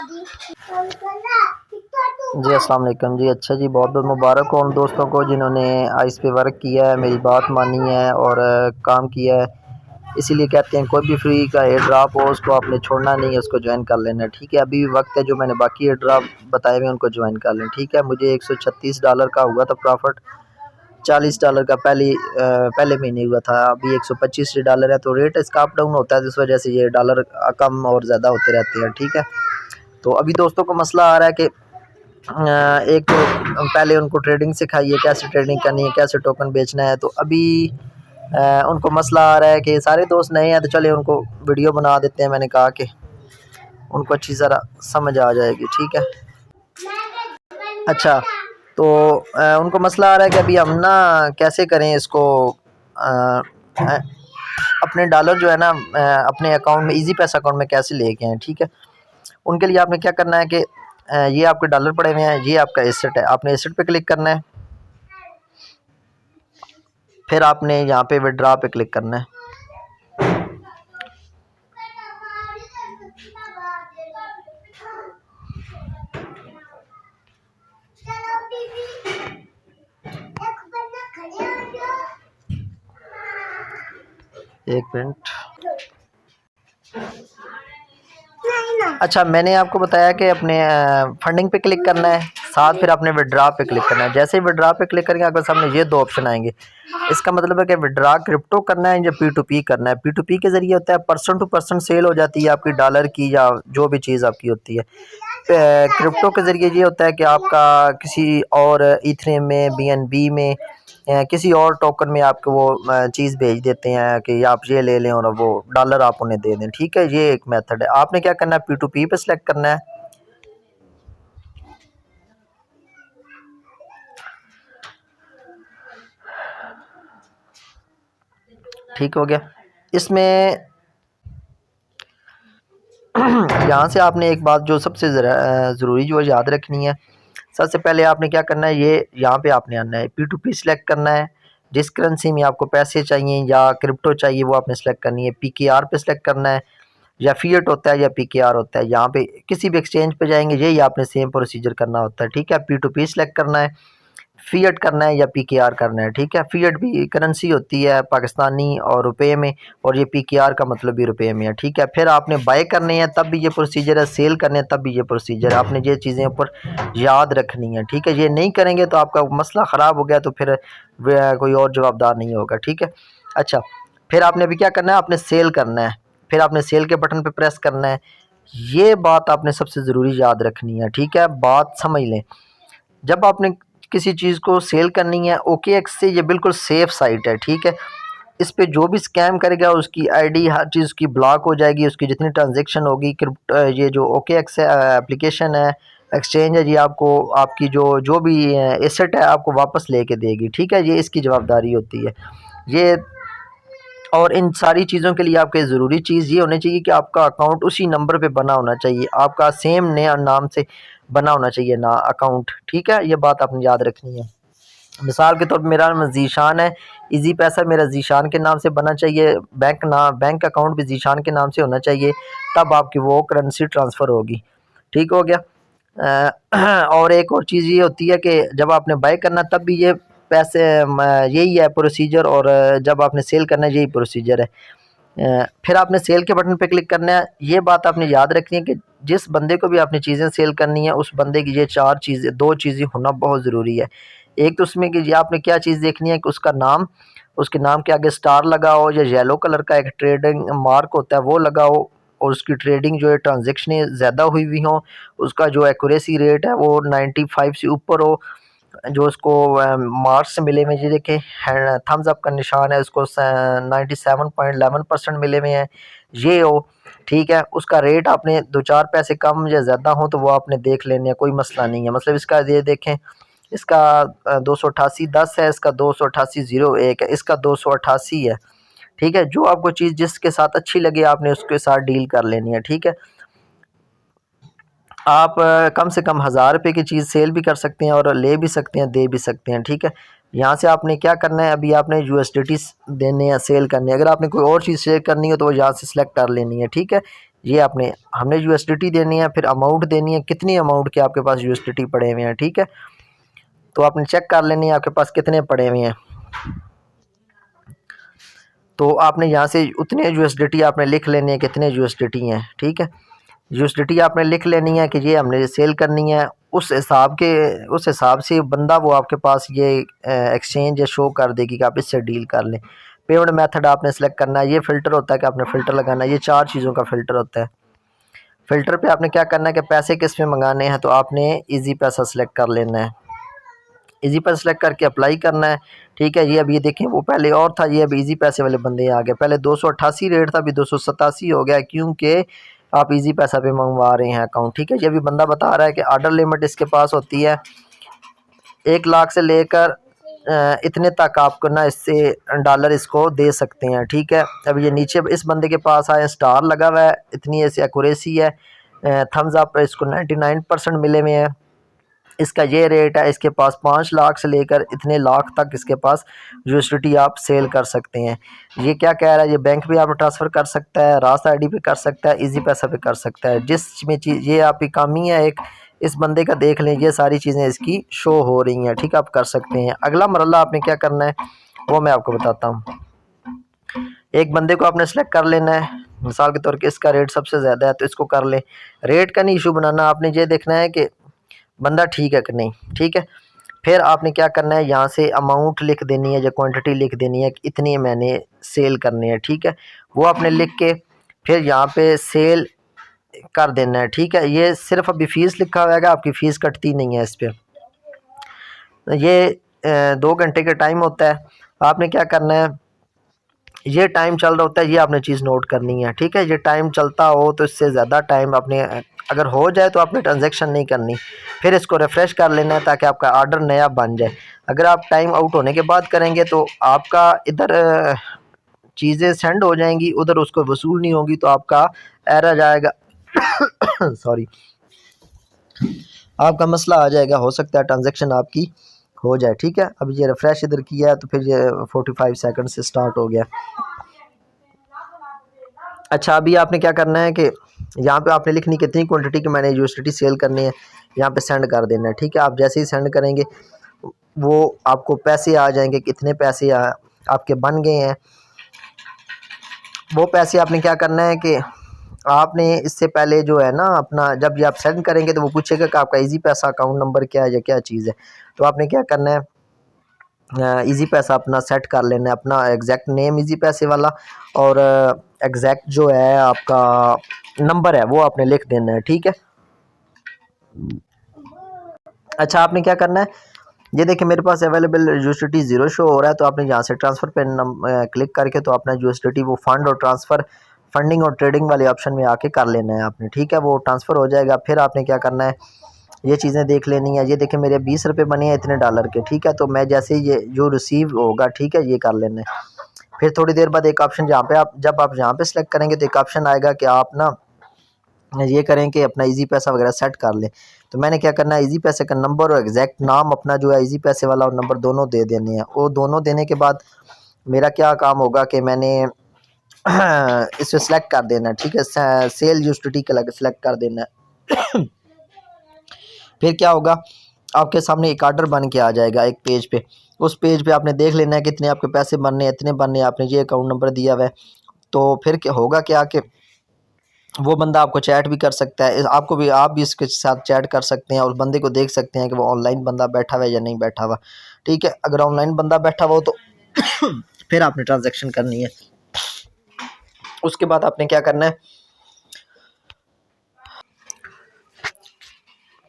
जी अस्सलाम वालेकुम जी। अच्छा जी, बहुत बहुत मुबारक हो उन दोस्तों को जिन्होंने आइस पे वर्क किया है, मेरी बात मानी है और काम किया है। इसीलिए कहते हैं कोई भी फ्री का एयर ड्रॉप हो उसको आपने छोड़ना नहीं है, उसको ज्वाइन कर लेना है। ठीक है, अभी भी वक्त है, जो मैंने बाकी एयर ड्रॉप बताए हुए उनको ज्वाइन कर लें। ठीक है, मुझे $136 का हुआ था प्रॉफिट, $40 का पहले महीने हुआ था, अभी $125 है। तो रेट इसका अप डाउन होता है, जिस वजह से ये डॉलर कम और ज़्यादा होते रहते हैं। ठीक है, तो अभी दोस्तों को मसला आ रहा है कि एक तो पहले उनको ट्रेडिंग सिखाइए, कैसे ट्रेडिंग करनी है, कैसे टोकन बेचना है। तो अभी उनको मसला आ रहा है कि सारे दोस्त नए हैं, तो चले उनको वीडियो बना देते हैं। मैंने कहा कि उनको अच्छी तरह समझ आ जाएगी। ठीक है, अच्छा, तो उनको मसला आ रहा है कि अभी हम ना कैसे करें इसको, अपने डॉलर जो है ना अपने अकाउंट में, इजी पैसा अकाउंट में कैसे लेके आएँ। ठीक है, उनके लिए आपने क्या करना है कि ये आपके डॉलर पड़े हुए हैं, ये आपका एसेट है, आपने एसेट पे क्लिक करना है, फिर आपने यहाँ पे विड्रॉ पे क्लिक करना है। एक मिनट, अच्छा, मैंने आपको बताया कि अपने फंडिंग पे क्लिक करना है, साथ फिर आपने विड्रॉ पे क्लिक करना है। जैसे ही विड्रॉ पे क्लिक करेंगे आपके सामने ये दो ऑप्शन आएंगे। इसका मतलब है कि विड्रॉ क्रिप्टो करना है या P2P करना है। P2P के ज़रिए होता है, पर्सन टू पर्सन सेल हो जाती है आपकी डॉलर की या जो भी चीज़ आपकी होती है। क्रिप्टो के ज़रिए ये होता है कि आपका किसी और इथेरियम में, BNB में, किसी और टोकन में आपको वो चीज़ भेज देते हैं कि आप ये ले लें और वो डॉलर आप उन्हें दे दें। ठीक है, ये एक मेथड है। आपने क्या करना है, P2P पे सिलेक्ट करना है। ठीक हो गया, इसमें यहाँ से आपने एक बात जो सबसे ज़रूरी जो याद रखनी है, सबसे पहले आपने क्या करना है, ये यहाँ पे आपने आना है, P2P सिलेक्ट करना है। जिस करेंसी में आपको पैसे चाहिए या क्रिप्टो चाहिए वो आपने सेलेक्ट करनी है। PKR पे सिलेक्ट करना है, या फिएट होता है या PKR होता है। यहाँ पे किसी भी एक्सचेंज पे जाएंगे, यही आपने सेम प्रोसीजर करना होता है। ठीक है, P2P सिलेक्ट करना है, फिएट करना है या PKR करना है। ठीक है, फिएट भी करेंसी होती है पाकिस्तानी और रुपए में, और ये PKR का मतलब भी रुपए में है। ठीक है, फिर आपने बाय करने हैं तब भी ये प्रोसीजर है, सेल करने हैं तब भी ये प्रोसीजर है। आपने ये चीज़ें ऊपर याद रखनी है। ठीक है, ये नहीं करेंगे तो आपका मसला ख़राब हो गया तो फिर कोई और जवाबदार नहीं होगा। ठीक है, अच्छा, फिर आपने अभी क्या करना है, आपने सेल करना है, फिर आपने सेल के बटन पर प्रेस करना है। ये बात आपने सबसे ज़रूरी याद रखनी है। ठीक है, बात समझ लें, जब आपने किसी चीज़ को सेल करनी है, OKX से ये बिल्कुल सेफ़ साइट है। ठीक है, इस पे जो भी स्कैम करेगा उसकी आईडी हर चीज़ उसकी ब्लॉक हो जाएगी, उसकी जितनी ट्रांजैक्शन होगी। ये जो OKX है, एप्लीकेशन है, एक्सचेंज है, ये आपको आपकी जो भी एसेट है आपको वापस लेके देगी। ठीक है, ये इसकी जवाबदारी होती है ये। और इन सारी चीज़ों के लिए आपके ज़रूरी चीज़ ये होनी चाहिए कि आपका अकाउंट उसी नंबर पे बना होना चाहिए, आपका सेम नया नाम से बना होना चाहिए ना अकाउंट। ठीक है, ये बात आपने याद रखनी है। मिसाल के तौर पर मेरा नाम ज़ीशान है, इजी पैसा मेरा ज़ीशान के नाम से बनना चाहिए, बैंक अकाउंट भी ज़ीशान के नाम से होना चाहिए, तब आपकी वो करेंसी ट्रांसफ़र होगी। ठीक हो गया। और एक और चीज़ ये होती है कि जब आपने बाय करना तब भी ये पैसे यही है प्रोसीजर, और जब आपने सेल करना है यही प्रोसीजर है। फिर आपने सेल के बटन पे क्लिक करना है। ये बात आपने याद रखनी है कि जिस बंदे को भी आपने चीज़ें सेल करनी है, उस बंदे की ये दो चीज़ें होना बहुत ज़रूरी है। एक तो उसमें कि ये आपने क्या चीज़ देखनी है कि उसका नाम, उसके नाम के आगे स्टार लगा हो, या येलो कलर का एक ट्रेडिंग मार्क होता है वो लगा हो, और उसकी ट्रेडिंग जो है ट्रांजेक्शनें ज़्यादा हुई हुई हों, उसका जो एक्यूरेसी रेट है वो 95 से ऊपर हो, जो उसको मार्क्स मिले हुए, ये देखें थम्स अप का निशान है, उसको 97.11% मिले हुए हैं, ये हो। ठीक है, उसका रेट आपने 2-4 पैसे कम या ज़्यादा हो तो वो आपने देख लेने हैं, कोई मसला नहीं है। मतलब इसका ये देखें, इसका 288.10 है, इसका 288.01 है, इसका 288 है। ठीक है, जो आपको चीज़ जिसके साथ अच्छी लगे आपने उसके साथ डील कर लेनी है। ठीक है, आप कम से कम 1000 रुपये की चीज़ सेल भी कर सकते हैं और ले भी सकते हैं, दे भी सकते हैं। ठीक है, यहाँ से आपने क्या करना है, अभी आपने USDT देने हैं, सेल करने हैं। अगर आपने कोई और चीज़ सेल करनी हो तो वो यहाँ से सिलेक्ट कर लेनी है। ठीक है, ये आपने हमने यूएसडीटी देनी है, फिर अमाउंट देनी है, कितनी अमाउंट के आपके पास यूएसडीटी पड़े हुए हैं, ठीक है। तो आपने चेक कर लेनी है आपके पास कितने पड़े हुए हैं। तो आपने यहाँ से उतने यूएसडीटी आपने लिख लेनी है कितने यूएसडीटी हैं, ठीक है। यूएसडीटी आपने लिख लेनी है कि ये हमने सेल करनी है। उस हिसाब से बंदा वो आपके पास ये एक्सचेंज या शो कर देगी कि आप इससे डील कर लें। पेमेंट मेथड आपने सेलेक्ट करना है। ये फ़िल्टर होता है कि आपने फ़िल्टर लगाना है। ये 4 चीज़ों का फ़िल्टर होता है। फ़िल्टर पे आपने क्या करना है कि पैसे किस में मंगाने हैं, तो आपने ईज़ी पैसा सेलेक्ट कर लेना है। ईज़ी पैसा सेलेक्ट करके अप्लाई करना है, ठीक है। ये अब ये देखें वो पहले और था, ये अब ईज़ी पैसे वाले बंदे आ गए। पहले 288 रेट था, अभी 287 हो गया, क्योंकि आप ईज़ी पैसा पे मंगवा रहे हैं अकाउंट, ठीक है। ये भी बंदा बता रहा है कि ऑर्डर लिमिट इसके पास होती है 1 लाख से लेकर इतने तक आपको ना इससे डॉलर इसको दे सकते हैं, ठीक है। अब ये नीचे इस बंदे के पास आए स्टार लगा हुआ है, इतनी ऐसी एक्यूरेसी है, थम्स अप इसको 99% मिले हुए हैं। इसका ये रेट है, इसके पास 5 लाख से लेकर इतने लाख तक इसके पास यूएसडीटी आप सेल कर सकते हैं। ये क्या कह रहा है, ये बैंक भी आप ट्रांसफ़र कर सकता है, रास्त आईडी पे कर सकता है, इजी पैसा पे कर सकता है। जिसमें चीज़ ये आपकी कमी है एक इस बंदे का देख लें, ये सारी चीज़ें इसकी शो हो रही हैं, ठीक है। आप कर सकते हैं। अगला मरला आपने क्या करना है वो मैं आपको बताता हूँ। एक बंदे को आपने सेलेक्ट कर लेना है, मिसाल के तौर पे इसका रेट सबसे ज़्यादा है तो इसको कर लें। रेट का नहीं इशू बनाना, आपने ये देखना है कि बंदा ठीक है कि नहीं, ठीक है। फिर आपने क्या करना है, यहाँ से अमाउंट लिख देनी है या क्वांटिटी लिख देनी है कि इतनी मैंने सेल करनी है, ठीक है। वो आपने लिख के फिर यहाँ पे सेल कर देना है, ठीक है। ये सिर्फ अभी फ़ीस लिखा हुआ है, आपकी फ़ीस कटती नहीं है इस पर। ये 2 घंटे का टाइम होता है। आपने क्या करना है, ये टाइम चल रहा होता है, ये आपने चीज़ नोट करनी है, ठीक है। ये टाइम चलता हो तो इससे ज़्यादा टाइम आपने अगर हो जाए तो आपने ट्रांजैक्शन नहीं करनी, फिर इसको रिफ़्रेश कर लेना है ताकि आपका ऑर्डर नया बन जाए। अगर आप टाइम आउट होने के बाद करेंगे तो आपका इधर चीज़ें सेंड हो जाएंगी, उधर उसको वसूल नहीं होगी, तो आपका एरर जाएगा सॉरी, आपका मसला आ जाएगा, हो सकता है ट्रांजैक्शन आपकी हो जाए, ठीक है। अब ये रिफ़्रेश इधर किया है तो फिर ये 45 सेकंड से स्टार्ट हो गया। अच्छा, अभी आपने क्या करना है कि यहाँ पे आपने लिखनी कितनी क्वांटिटी की मैंने यूएसडीटी सेल करनी है, यहाँ पे सेंड कर देना है, ठीक है। आप जैसे ही सेंड करेंगे वो आपको पैसे आ जाएंगे, कितने पैसे आपके बन गए हैं। वो पैसे आपने क्या करना है कि आपने इससे पहले जो है ना अपना जब ये आप सेंड करेंगे तो वो पूछेगा कि आपका ईजी पैसा अकाउंट नंबर क्या है या क्या चीज़ है। तो आपने क्या करना है, ईजी पैसा अपना सेट कर लेना है, अपना एग्जैक्ट नेम ईजी पैसे वाला और एग्जैक्ट जो है आपका नंबर है वो आपने लिख देना है, ठीक है। अच्छा, आपने क्या करना है, ये देखिए मेरे पास अवेलेबल यूएसडीटी 0 शो हो रहा है, तो आपने यहाँ से ट्रांसफ़र पे क्लिक करके तो अपना यूएसडीटी वो फंड और ट्रांसफ़र फंडिंग और ट्रेडिंग वाले ऑप्शन में आके कर लेना है आपने, ठीक है। वो ट्रांसफ़र हो जाएगा। फिर आपने क्या करना है, ये चीज़ें देख लेनी है। ये देखिए मेरे 20 रुपये बने हैं इतने डॉलर के, ठीक है। तो मैं जैसे ये जो रिसीव होगा, ठीक है, ये कर लेना है। फिर थोड़ी देर बाद एक ऑप्शन जहाँ पे आप जब आप यहाँ पे सेलेक्ट करेंगे तो एक ऑप्शन आएगा कि आप ना ये करें कि अपना इजी पैसा वगैरह सेट कर लें। तो मैंने क्या करना है, इजी पैसे का नंबर और एग्जैक्ट नाम अपना जो है इजी पैसे वाला और नंबर दोनों दे देने हैं। वो दोनों देने के बाद मेरा क्या काम होगा कि मैंने इसे सेलेक्ट कर देना है, ठीक है। सेल यूएसडीटी का सेलेक्ट कर देना है। फिर क्या होगा, आपके सामने एक ऑर्डर बन के आ जाएगा एक पेज पे। उस पेज पे आपने देख लेना है कितने आपके पैसे बनने हैं, इतने बनने हैं, आपने ये अकाउंट नंबर दिया हुआ है। तो फिर क्या होगा क्या कि वो बंदा आपको चैट भी कर सकता है, आपको भी आप भी इसके साथ चैट कर सकते हैं और बंदे को देख सकते हैं कि वो ऑनलाइन बंदा बैठा हुआ है या नहीं बैठा हुआ, ठीक है। अगर ऑनलाइन बंदा बैठा हुआ हो तो फिर आपने ट्रांजैक्शन करनी है। उसके बाद आपने क्या करना है,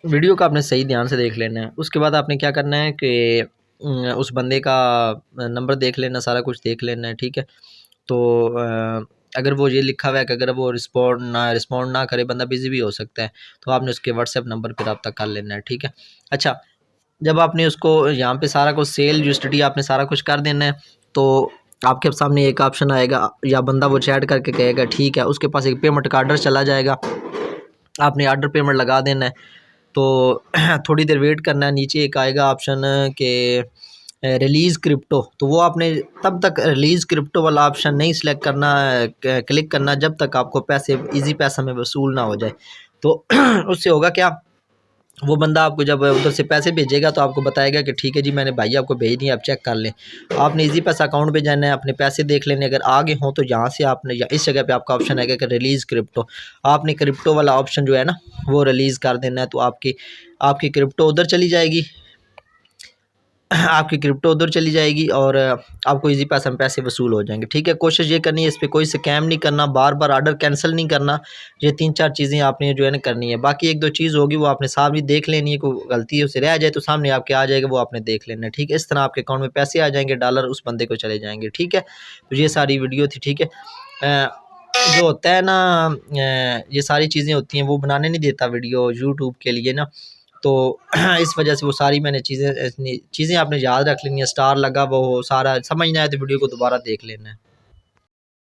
वीडियो का आपने सही ध्यान से देख लेना है। उसके बाद आपने क्या करना है कि उस बंदे का नंबर देख लेना, सारा कुछ देख लेना है, ठीक है। तो अगर वो ये लिखा हुआ है कि अगर वो रिस्पॉन्ड ना करे, बंदा बिजी भी हो सकता है, तो आपने उसके व्हाट्सएप नंबर पर रब्ता कर लेना है, ठीक है। अच्छा, जब आपने उसको यहाँ पे सारा कुछ सेल यूएसडीटी आपने सारा कुछ कर देना है, तो आपके सामने एक ऑप्शन आएगा या बंदा वो चैट करके कहेगा ठीक है, उसके पास एक पेमेंट का ऑर्डर चला जाएगा, आपने ऑर्डर पेमेंट लगा देना है। तो थोड़ी देर वेट करना है। नीचे एक आएगा ऑप्शन के रिलीज़ क्रिप्टो, तो वो आपने तब तक रिलीज़ क्रिप्टो वाला ऑप्शन नहीं सिलेक्ट करना, क्लिक करना जब तक आपको पैसे ईजी पैसा में वसूल ना हो जाए। तो उससे होगा क्या, वो बंदा आपको जब उधर से पैसे भेजेगा तो आपको बताएगा कि ठीक है जी मैंने भाई आपको भेज दिया, आप चेक कर लें। आपने इजी पैसा अकाउंट पे जाना है, अपने पैसे देख लेने, अगर आगे हों तो यहाँ से आपने इस जगह पे आपका ऑप्शन है कि रिलीज़ क्रिप्टो, आपने क्रिप्टो वाला ऑप्शन जो है ना वो रिलीज़ कर देना है। तो आपकी क्रिप्टो उधर चली जाएगी, आपकी क्रिप्टो उधर चली जाएगी और आपको इजी पैसा में पैसे वसूल हो जाएंगे। ठीक है, कोशिश ये करनी है इस पर कोई स्कैम नहीं करना, बार बार ऑर्डर कैंसिल नहीं करना। ये 3-4 चीज़ें आपने जो है ना करनी है। बाकी 1-2 चीज़ होगी वो आपने सामने देख लेनी है, कोई गलती उससे रह जाए तो सामने आपके आ जाएगा, वो आपने देख लेना है। ठीक है, इस तरह आपके अकाउंट में पैसे आ जाएंगे, डॉलर उस बंदे को चले जाएंगे। ठीक है, तो ये सारी वीडियो थी। ठीक है, जो होता है ना, ये सारी चीज़ें होती हैं, वो बनाने नहीं देता वीडियो यूट्यूब के लिए ना, तो इस वजह से वो सारी मैंने चीज़ें आपने याद रख लेनी है। स्टार लगा वो सारा समझना है तो वीडियो को दोबारा देख लेना है।